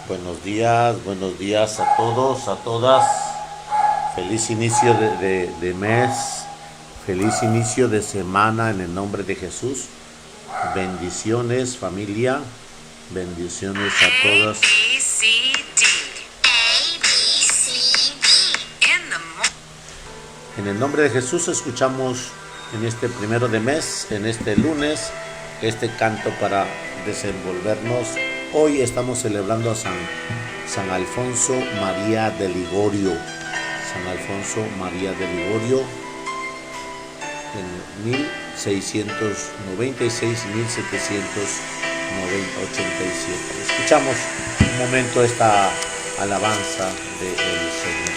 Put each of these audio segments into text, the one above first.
Buenos días a todos, a todas. Feliz inicio de mes, feliz inicio de semana en el nombre de Jesús. Bendiciones familia, bendiciones a todas. En el nombre de Jesús escuchamos en este primero de mes, en este lunes, este canto para desenvolvernos. Hoy estamos celebrando a San Alfonso María de Ligorio. San Alfonso María de Ligorio en 1696-1787. Escuchamos un momento esta alabanza del Señor.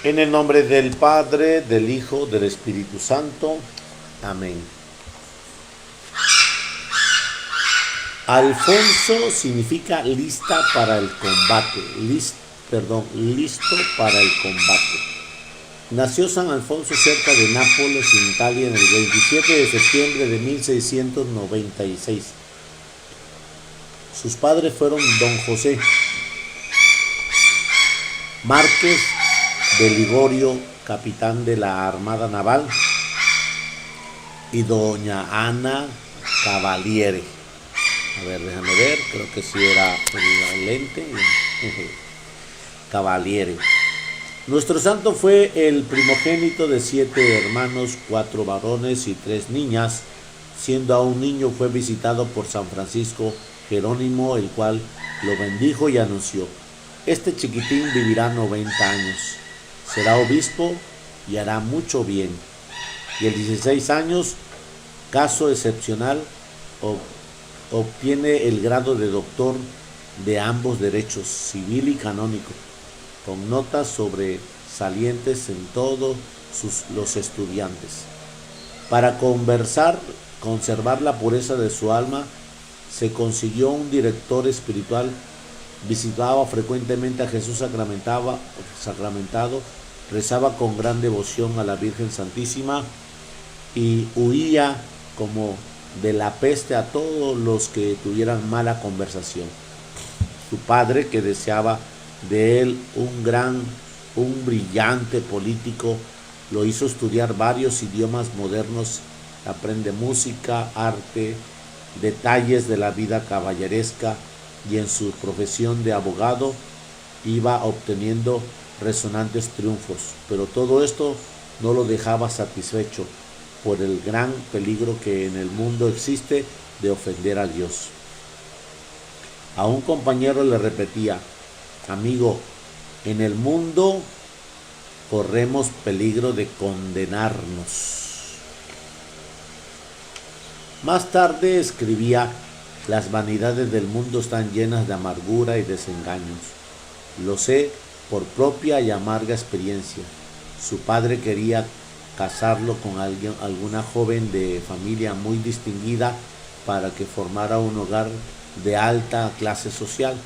En el nombre del Padre, del Hijo, del Espíritu Santo. Amén. Alfonso significa lista para el combate. Listo para el combate. Nació San Alfonso cerca de Nápoles, en Italia, en el 27 de septiembre de 1696. Sus padres fueron don José Márquez de Ligorio, capitán de la Armada Naval, y doña Ana Cavaliere. A ver, déjame ver, creo que sí era el lente. Cavaliere. Nuestro santo fue el primogénito de 7 hermanos, 4 varones y 3 niñas. Siendo aún niño fue visitado por San Francisco Jerónimo, el cual lo bendijo y anunció: este chiquitín vivirá 90 años, será obispo y hará mucho bien. Y en 16 años, caso excepcional, obtiene el grado de doctor de ambos derechos, civil y canónico, con notas sobresalientes en todos los estudiantes. Para conservar la pureza de su alma, se consiguió un director espiritual. Visitaba frecuentemente a Jesús sacramentado, rezaba con gran devoción a la Virgen Santísima y huía como de la peste a todos los que tuvieran mala conversación. Su padre, que deseaba de él un brillante político, lo hizo estudiar varios idiomas modernos, aprende música, arte, detalles de la vida caballeresca, y en su profesión de abogado iba obteniendo resonantes triunfos. Pero todo esto no lo dejaba satisfecho por el gran peligro que en el mundo existe de ofender a Dios. A un compañero le repetía: amigo, en el mundo corremos peligro de condenarnos. Más tarde escribía: las vanidades del mundo están llenas de amargura y desengaños. Lo sé por propia y amarga experiencia. Su padre quería casarlo con alguna joven de familia muy distinguida para que formara un hogar de alta clase social.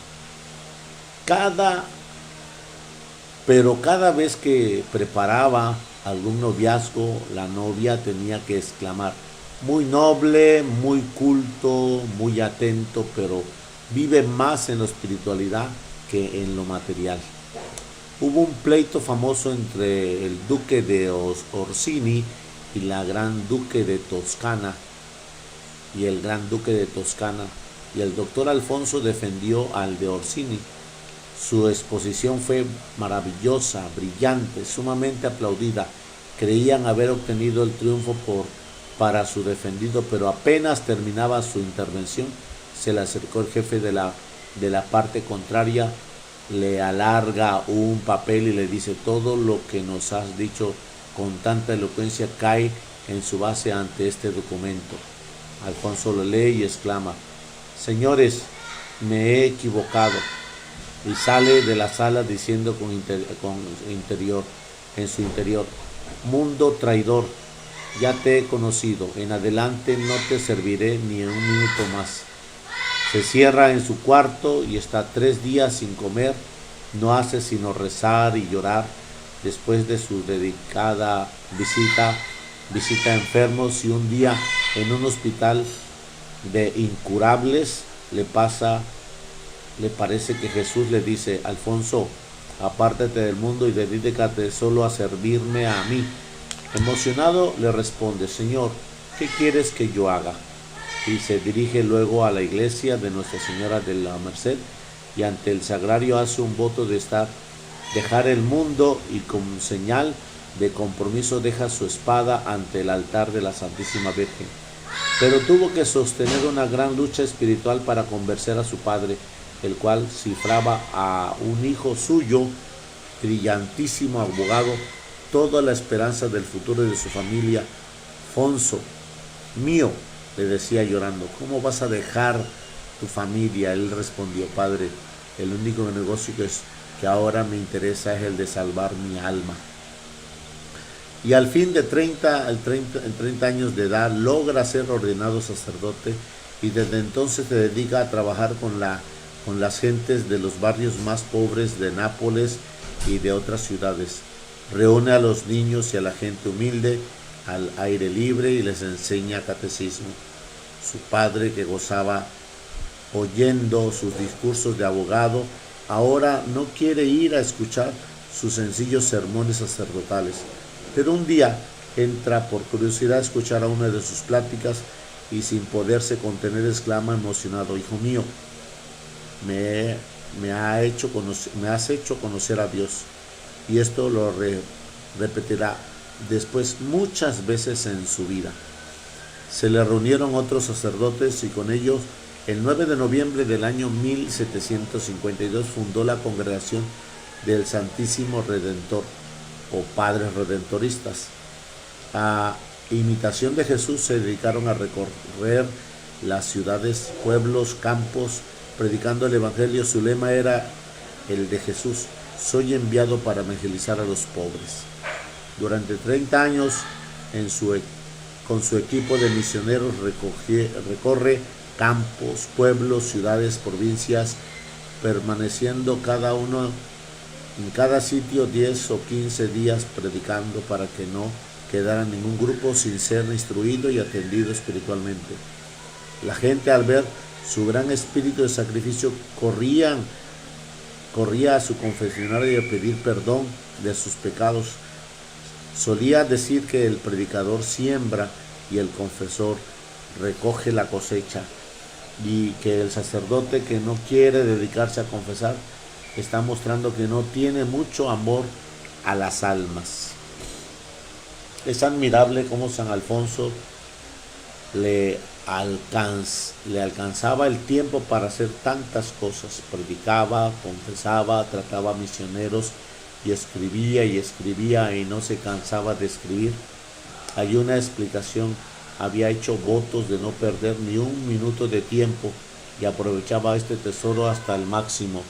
Pero cada vez que preparaba algún noviazgo, la novia tenía que exclamar: muy noble, muy culto, muy atento, pero vive más en la espiritualidad que en lo material. Hubo un pleito famoso entre el duque de Orsini y la gran duque de Toscana, y el gran duque de Toscana, y el doctor Alfonso defendió al de Orsini. Su exposición fue maravillosa, brillante, sumamente aplaudida. Creían haber obtenido el triunfo para su defendido, pero apenas terminaba su intervención, se le acercó el jefe de la parte contraria, le alarga un papel y le dice: todo lo que nos has dicho con tanta elocuencia cae en su base ante este documento. Alfonso lo lee y exclama: señores, me he equivocado. Y sale de la sala diciendo en su interior: mundo traidor, ya te he conocido, en adelante no te serviré ni en un minuto más. Se cierra en su cuarto y está 3 días sin comer, no hace sino rezar y llorar. Después de su dedicada visita a enfermos, y un día en un hospital de incurables le parece que Jesús le dice: Alfonso, apártate del mundo y dedícate solo a servirme a mí. Emocionado le responde: Señor, ¿qué quieres que yo haga? Y se dirige luego a la iglesia de Nuestra Señora de la Merced, y ante el sagrario hace un voto de dejar el mundo, y con señal de compromiso deja su espada ante el altar de la Santísima Virgen. Pero tuvo que sostener una gran lucha espiritual para convencer a su padre, el cual cifraba a un hijo suyo, brillantísimo abogado, toda la esperanza del futuro de su familia. Fonso, mío, le decía llorando, ¿cómo vas a dejar tu familia? Él respondió: padre, el único negocio que ahora me interesa es el de salvar mi alma. Y al fin de 30 años de edad logra ser ordenado sacerdote, y desde entonces se dedica a trabajar con las gentes de los barrios más pobres de Nápoles y de otras ciudades. Reúne a los niños y a la gente humilde al aire libre y les enseña catecismo. Su padre, que gozaba oyendo sus discursos de abogado, ahora no quiere ir a escuchar sus sencillos sermones sacerdotales. Pero un día entra por curiosidad a escuchar a una de sus pláticas y sin poderse contener exclama emocionado: hijo mío, me has hecho conocer a Dios. Y esto lo repetirá después muchas veces en su vida. Se le reunieron otros sacerdotes y con ellos el 9 de noviembre del año 1752 fundó la Congregación del Santísimo Redentor o Padres Redentoristas. A imitación de Jesús se dedicaron a recorrer las ciudades, pueblos, campos, predicando el Evangelio. Su lema era el de Jesús: soy enviado para evangelizar a los pobres. Durante 30 años, con su equipo de misioneros, recorre campos, pueblos, ciudades, provincias, permaneciendo cada uno en cada sitio 10 o 15 días predicando para que no quedara ningún grupo sin ser instruido y atendido espiritualmente. La gente, al ver su gran espíritu de sacrificio, corría a su confesionario a pedir perdón de sus pecados. Solía decir que el predicador siembra y el confesor recoge la cosecha, y que el sacerdote que no quiere dedicarse a confesar está mostrando que no tiene mucho amor a las almas. Es admirable cómo San Alfonso le alcanzaba el tiempo para hacer tantas cosas. Predicaba, confesaba, trataba a misioneros y escribía y no se cansaba de escribir. Hay una explicación: había hecho votos de no perder ni un minuto de tiempo y aprovechaba este tesoro hasta el máximo.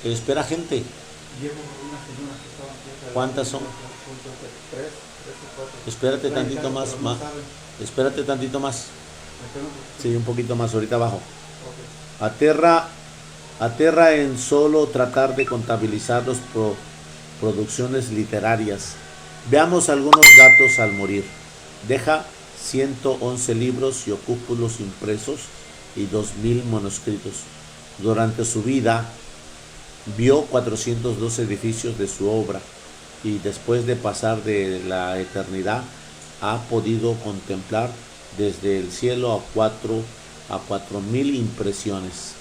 Espera, gente. ¿Cuántas son? Espérate tantito más. Espérate tantito más. Sí, un poquito más, ahorita abajo. Aterra en solo tratar de contabilizar las producciones literarias. Veamos algunos datos al morir. Deja 111 libros y opúsculos impresos y 2000 manuscritos. Durante su vida vio 402 edificios de su obra, y después de pasar de la eternidad ha podido contemplar desde el cielo a 4000 impresiones.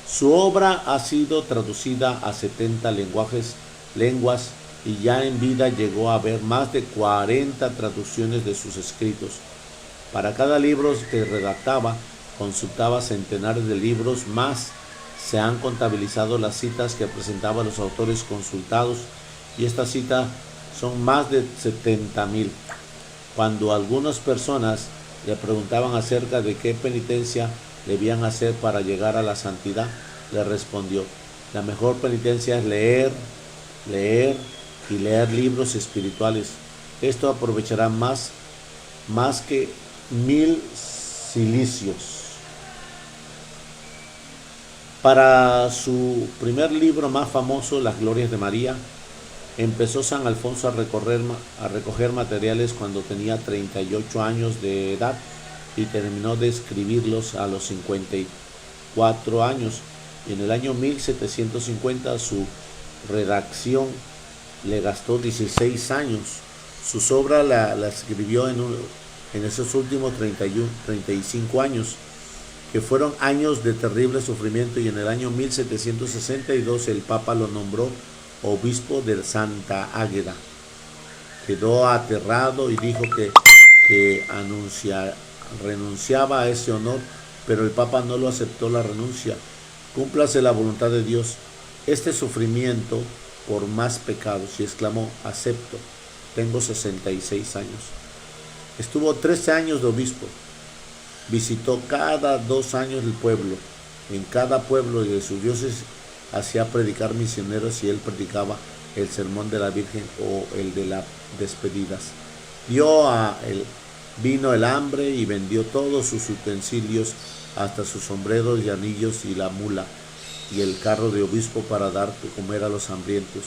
Su obra ha sido traducida a 70 lenguas y ya en vida llegó a haber más de 40 traducciones de sus escritos. Para cada libro que redactaba, consultaba centenares de libros más. Se han contabilizado las citas que presentaban los autores consultados, y estas citas son más de 70,000. Cuando algunas personas le preguntaban acerca de qué penitencia debían hacer para llegar a la santidad, le respondió: la mejor penitencia es leer y leer libros espirituales. Esto aprovechará más que 1000 cilicios. Para su primer libro más famoso, Las Glorias de María, empezó San Alfonso a recoger materiales cuando tenía 38 años de edad y terminó de escribirlos a los 54 años. Y en el año 1750 su redacción le gastó 16 años. Sus obras la escribió en esos últimos 35 años, que fueron años de terrible sufrimiento, y en el año 1762 el Papa lo nombró obispo de Santa Águeda. Quedó aterrado y dijo que renunciaba a ese honor, pero el Papa no lo aceptó la renuncia. Cúmplase la voluntad de Dios, este sufrimiento por más pecados, y exclamó: acepto, tengo 66 años. Estuvo 13 años de obispo. Visitó cada 2 años el pueblo. En cada pueblo de su diócesis hacía predicar misioneros, y él predicaba el sermón de la Virgen o el de las despedidas. Vino el hambre y vendió todos sus utensilios, hasta sus sombreros y anillos y la mula. y el carro de obispo para dar de comer a los hambrientos.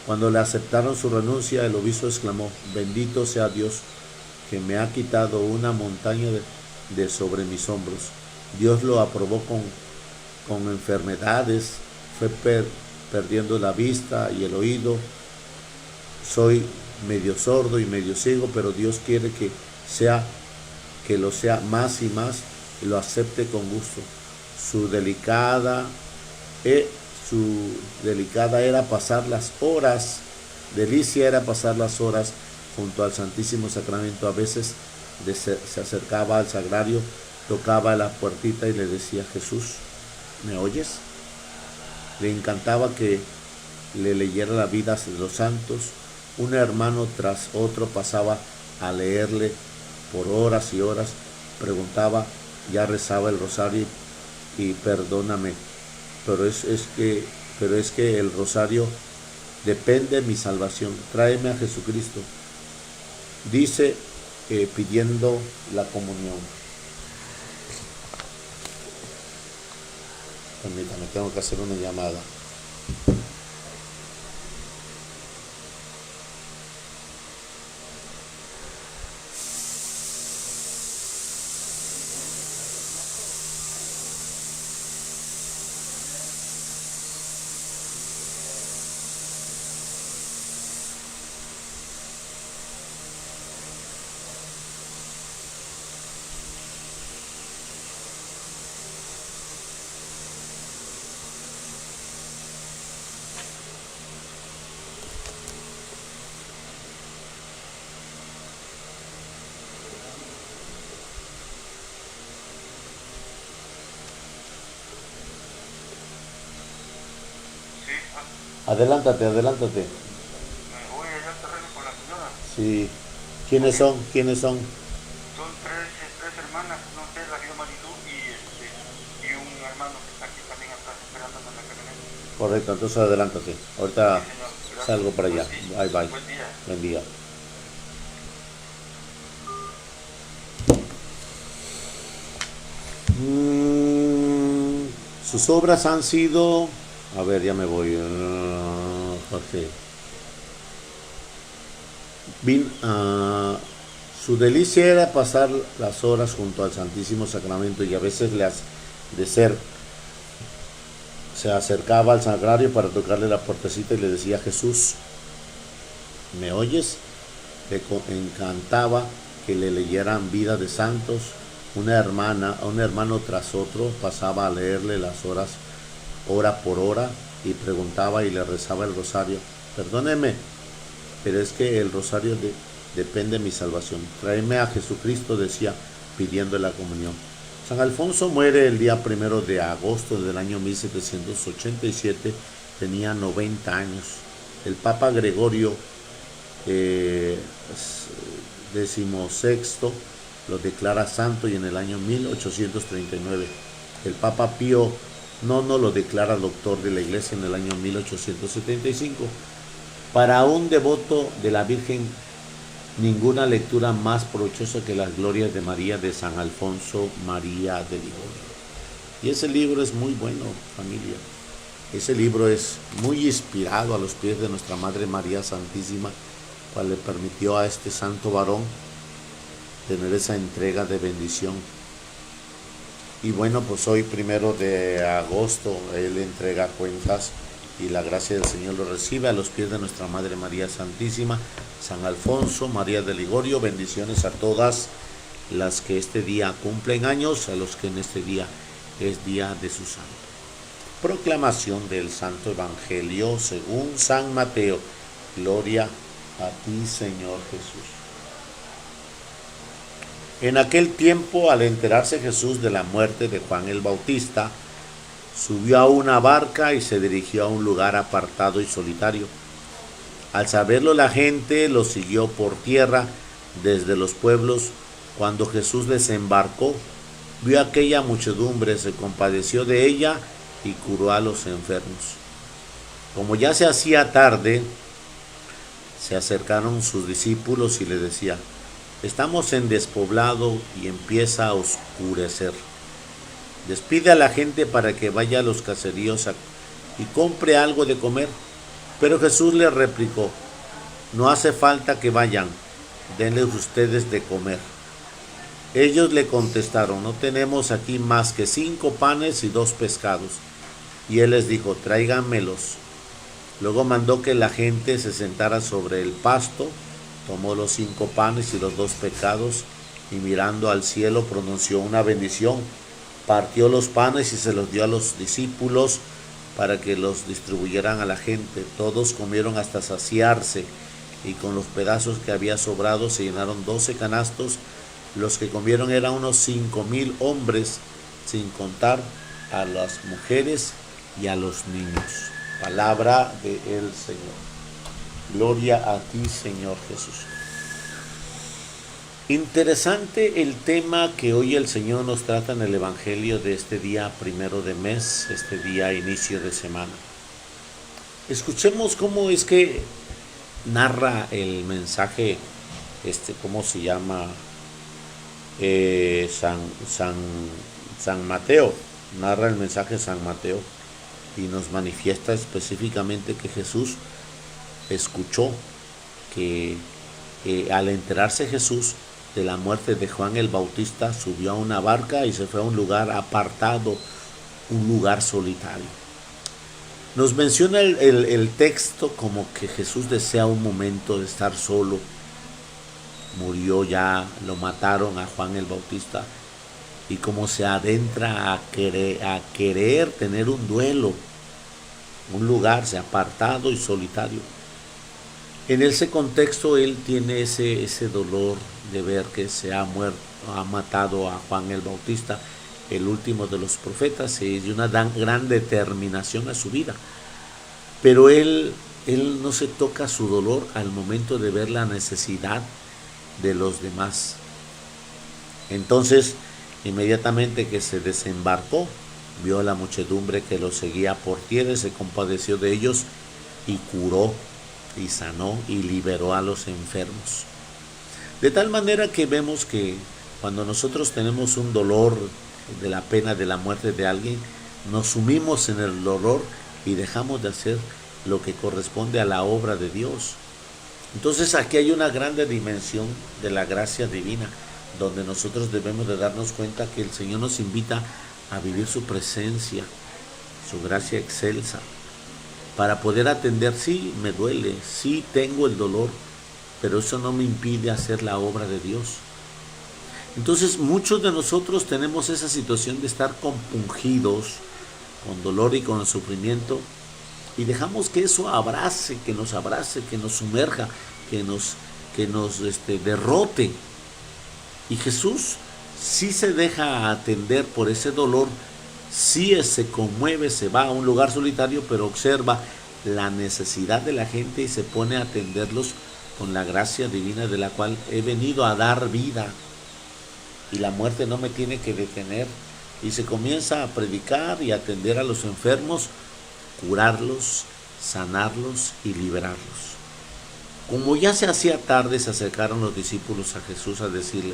Cuando le aceptaron su renuncia, el obispo exclamó: bendito sea Dios, que me ha quitado una montaña de sobre mis hombros. Dios lo aprobó con enfermedades, fue perdiendo la vista y el oído. Soy medio sordo y medio ciego, pero Dios quiere que lo sea más y más, y lo acepte con gusto. Su delicada era pasar las horas, delicia era pasar las horas junto al Santísimo Sacramento. A veces se acercaba al sagrario, tocaba la puertita y le decía: Jesús, ¿me oyes? Le encantaba que le leyera la vida de los santos. Un hermano tras otro pasaba a leerle por horas y horas. Preguntaba, ya rezaba el rosario y perdóname, pero es que el rosario depende de mi salvación. Tráeme a Jesucristo. Dice pidiendo la comunión. Permítame, tengo que hacer una llamada. Adelántate. Me voy allá al terreno con la señora. Sí. ¿Quiénes son? Son tres hermanas, no sé, la señora Marilú y un hermano que está aquí también atrás esperando en la camioneta. Correcto, entonces adelántate. Ahorita Sí, señor, gracias. salgo para allá. Bye, bye. Buen día. Buen día. Sus obras han sido... A ver, ya me voy. Jorge. Su delicia era pasar las horas junto al Santísimo Sacramento, y a veces se acercaba al sagrario para tocarle la puertecita y le decía: Jesús, ¿me oyes? Le encantaba que le leyeran vida de santos. Un hermano tras otro pasaba a leerle las horas, hora por hora, y preguntaba y le rezaba el rosario. Perdóneme, pero es que el rosario depende de mi salvación. Tráeme a Jesucristo, decía, pidiendo la comunión. San Alfonso muere el día 1 de agosto del año 1787, tenía 90 años. El Papa Gregorio XVI lo declara santo, y en el año 1839 el Papa Pío IX lo declara doctor de la Iglesia en el año 1875. Para un devoto de la Virgen, ninguna lectura más provechosa que las glorias de María de San Alfonso María de Ligorio. Y ese libro es muy bueno, familia. Ese libro es muy inspirado a los pies de nuestra Madre María Santísima, cual le permitió a este santo varón tener esa entrega de bendición. Y bueno, pues hoy 1 de agosto él entrega cuentas, y la gracia del Señor lo recibe a los pies de nuestra Madre María Santísima. San Alfonso María de Ligorio, bendiciones a todas las que este día cumplen años, a los que en este día es día de su santo. Proclamación del Santo Evangelio según San Mateo. Gloria a ti, Señor Jesús. En aquel tiempo, al enterarse Jesús de la muerte de Juan el Bautista, subió a una barca y se dirigió a un lugar apartado y solitario. Al saberlo, la gente lo siguió por tierra desde los pueblos. Cuando Jesús desembarcó, vio aquella muchedumbre, se compadeció de ella y curó a los enfermos. Como ya se hacía tarde, se acercaron sus discípulos y le decía: estamos en despoblado y empieza a oscurecer. Despide a la gente para que vaya a los caseríos y compre algo de comer. Pero Jesús le replicó: no hace falta que vayan, denles ustedes de comer. Ellos le contestaron: no tenemos aquí más que 5 panes y 2 pescados. Y él les dijo: tráiganmelos. Luego mandó que la gente se sentara sobre el pasto, tomó los 5 panes y los 2 pescados, y mirando al cielo pronunció una bendición, partió los panes y se los dio a los discípulos para que los distribuyeran a la gente. Todos comieron hasta saciarse, y con los pedazos que había sobrado se llenaron 12 canastos. Los que comieron eran unos 5,000 hombres, sin contar a las mujeres y a los niños. Palabra del Señor. Gloria a ti, Señor Jesús. Interesante el tema que hoy el Señor nos trata en el Evangelio de este día primero de mes, este día inicio de semana. Escuchemos cómo es que narra el mensaje, ¿cómo se llama? San Mateo. Narra el mensaje San Mateo y nos manifiesta específicamente que Jesús escuchó que al enterarse Jesús de la muerte de Juan el Bautista, subió a una barca y se fue a un lugar apartado, un lugar solitario. Nos menciona el texto como que Jesús desea un momento de estar solo. Murió ya, lo mataron a Juan el Bautista, y como se adentra a querer tener un duelo, un lugar apartado y solitario. En ese contexto él tiene ese dolor de ver que se ha matado a Juan el Bautista, el último de los profetas, y de una gran determinación a su vida. Pero él no se toca su dolor al momento de ver la necesidad de los demás. Entonces, inmediatamente que se desembarcó, vio a la muchedumbre que lo seguía por tierra, se compadeció de ellos y curó y sanó y liberó a los enfermos. De tal manera que vemos que cuando nosotros tenemos un dolor de la pena de la muerte de alguien, nos sumimos en el dolor y dejamos de hacer lo que corresponde a la obra de Dios. Entonces aquí hay una grande dimensión de la gracia divina, donde nosotros debemos de darnos cuenta que el Señor nos invita a vivir su presencia, su gracia excelsa, para poder atender. Sí, me duele, sí tengo el dolor, pero eso no me impide hacer la obra de Dios. Entonces muchos de nosotros tenemos esa situación de estar compungidos con dolor y con sufrimiento, y dejamos que eso abrace, que nos sumerja, que nos derrote. Y Jesús sí se deja atender por ese dolor, sí se conmueve, se va a un lugar solitario, pero observa la necesidad de la gente y se pone a atenderlos con la gracia divina de la cual he venido a dar vida, y la muerte no me tiene que detener. Y se comienza a predicar y a atender a los enfermos, curarlos, sanarlos y liberarlos. Como ya se hacía tarde, se acercaron los discípulos a Jesús a decirle: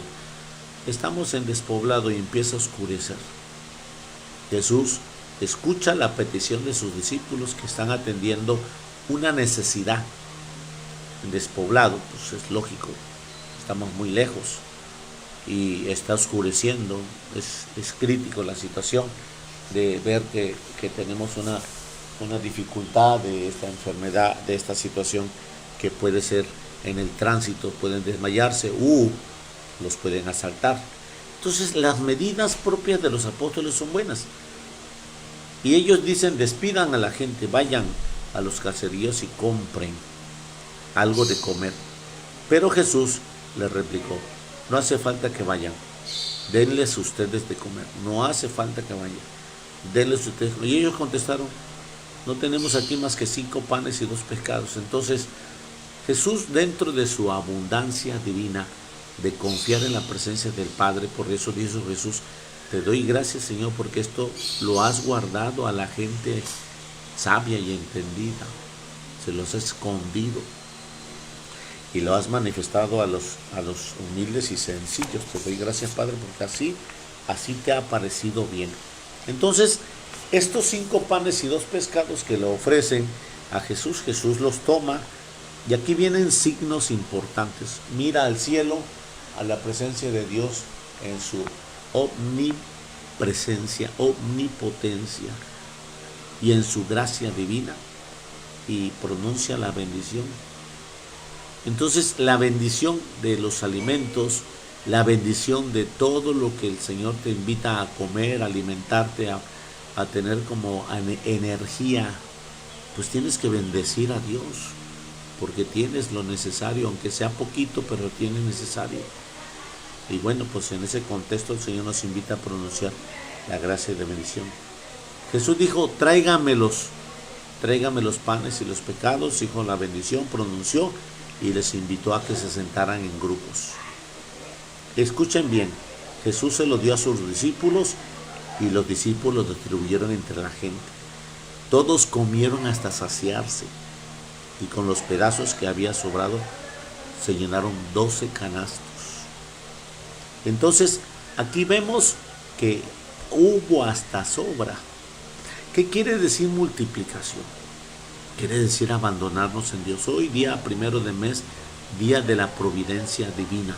estamos en despoblado y empieza a oscurecer. Jesús escucha la petición de sus discípulos que están atendiendo una necesidad. En despoblado, pues es lógico, estamos muy lejos y está oscureciendo, es crítico la situación de ver que tenemos una dificultad de esta enfermedad, de esta situación que puede ser en el tránsito, pueden desmayarse, los pueden asaltar. Entonces las medidas propias de los apóstoles son buenas. Y ellos dicen: despidan a la gente, vayan a los caseríos y compren algo de comer. Pero Jesús les replicó: no hace falta que vayan, denles ustedes de comer. No hace falta que vayan, denles ustedes. Y ellos contestaron: no tenemos aquí más que 5 panes y 2 pescados. Entonces Jesús, dentro de su abundancia divina, de confiar en la presencia del Padre, por eso dijo Jesús: te doy gracias, Señor, porque esto lo has guardado a la gente sabia y entendida, se los has escondido y lo has manifestado a los humildes y sencillos. Te doy gracias, Padre, porque así te ha parecido bien. Entonces, estos 5 panes y 2 pescados que le ofrecen a Jesús, Jesús los toma, y aquí vienen signos importantes. Mira al cielo, a la presencia de Dios en su omnipresencia, omnipotencia y en su gracia divina, y pronuncia la bendición. Entonces, la bendición de los alimentos, la bendición de todo lo que el Señor te invita a comer, a alimentarte, a tener como energía, pues tienes que bendecir a Dios, porque tienes lo necesario, aunque sea poquito, pero tienes necesario. Y bueno, pues en ese contexto el Señor nos invita a pronunciar la gracia de bendición. Jesús dijo, tráigame los panes y los pecados, dijo la bendición, pronunció y les invitó a que se sentaran en grupos. Escuchen bien, Jesús se lo dio a sus discípulos y los discípulos lo distribuyeron entre la gente. Todos comieron hasta saciarse y con los pedazos que había sobrado se llenaron 12 canastos. Entonces, aquí vemos que hubo hasta sobra. ¿Qué quiere decir multiplicación? Quiere decir abandonarnos en Dios. Hoy, día 1 de mes, día de la providencia divina.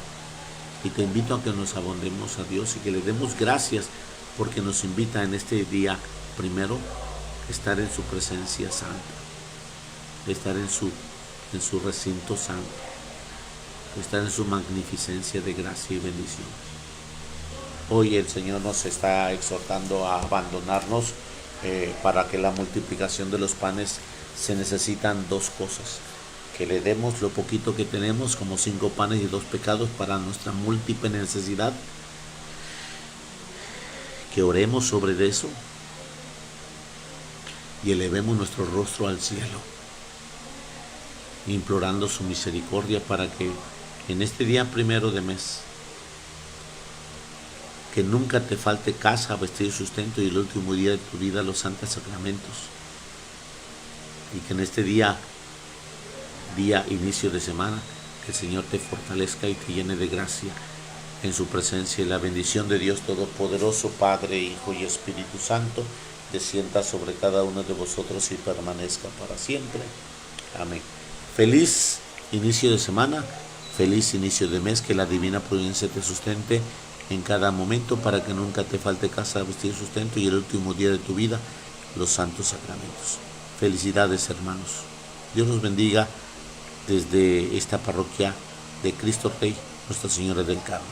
Y te invito a que nos abandonemos a Dios y que le demos gracias porque nos invita en este día primero a estar en su presencia santa, estar en su recinto santo, estar en su magnificencia de gracia y bendición. Hoy el Señor nos está exhortando a abandonarnos. Para que la multiplicación de los panes se necesitan 2 cosas: que le demos lo poquito que tenemos, como 5 panes y 2 pecados para nuestra múltiple necesidad, que oremos sobre eso y elevemos nuestro rostro al cielo, implorando su misericordia para que en este día 1 de mes, que nunca te falte casa, vestido y sustento, y el último día de tu vida los santos sacramentos. Y que en este día inicio de semana, que el Señor te fortalezca y te llene de gracia en su presencia, y la bendición de Dios Todopoderoso, Padre, Hijo y Espíritu Santo, descienda sobre cada uno de vosotros y permanezca para siempre. Amén. Feliz inicio de semana, feliz inicio de mes, que la divina providencia te sustente en cada momento para que nunca te falte casa, vestido y sustento, y el último día de tu vida los santos sacramentos. Felicidades, hermanos. Dios los bendiga desde esta parroquia de Cristo Rey, Nuestra Señora del Carmen.